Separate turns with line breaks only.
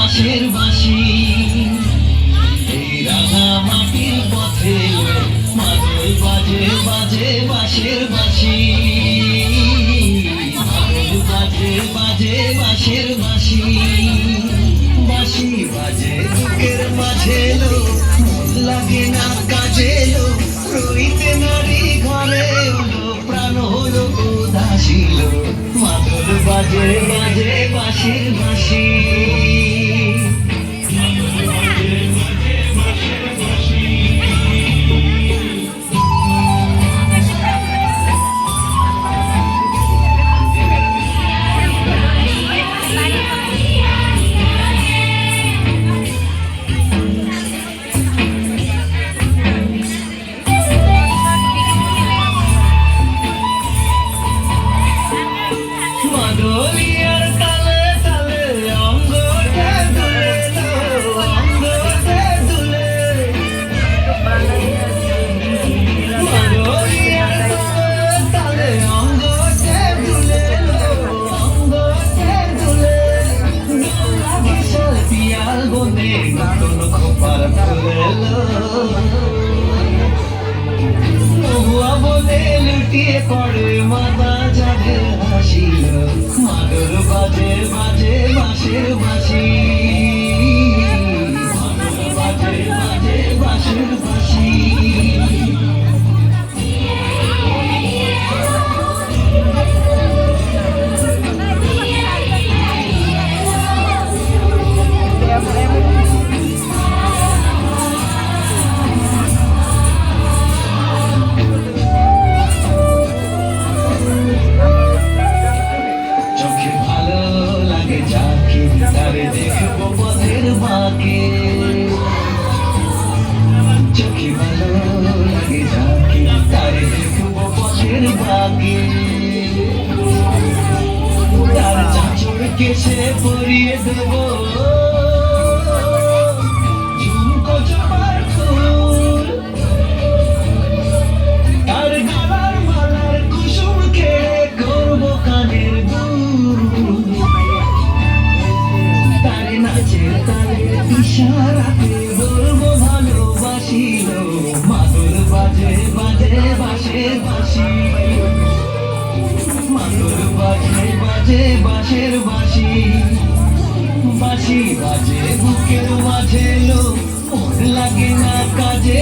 বাঁশের বাঁশি এই রাঙা মাটির পথে মাদল বাজে বাজে বাঁশের বাঁশি মাদল বাজে বাজে বাঁশের বাঁশি বাঁশি বাজে বুকের মাঝে লো লাগে না কাজে লো রইতে নারী ঘরে হলো প্রাণ হলো উদাসীল মাদল বাজে বাজে বাঁশের বাঁশি মাদলিয়ার তালে তালে অঙ্গটা দুলে অঙ্গটা দুলে মাদলিয়ার তালে তালে অঙ্গটা দুলে অঙ্গটা দুলে বিশাল পিয়াল বনে নতুন খোপার ফুলেলো মহুয়া বনে লুটিয়ে পড়ে মাথা যাবে হাসিল মাদল বাজে বাজে বাঁশের বাঁশি মাদল বাজে বাজে বাঁশের বাঁশি তারে দেখবো পথের বাঁকে চোখে ভালো লাগে যাকে তারে দেখবো পথের বাঁকে তার চাঁচড় কেসে পরিয়ে দেবো ঝুমকো জবার ফুল তার গলার মালার কুসুম খেয়ে করবো কানের দুল নাচের তালে ইশারাতে বলবো ভালোবাসিল মাদল বাজে বাজে বাঁশের বাঁশি মাদল বাজে বাজে বাঁশের বাঁশি বাঁশি বাজে বুকের মাঝে লো মন লাগে না কাজে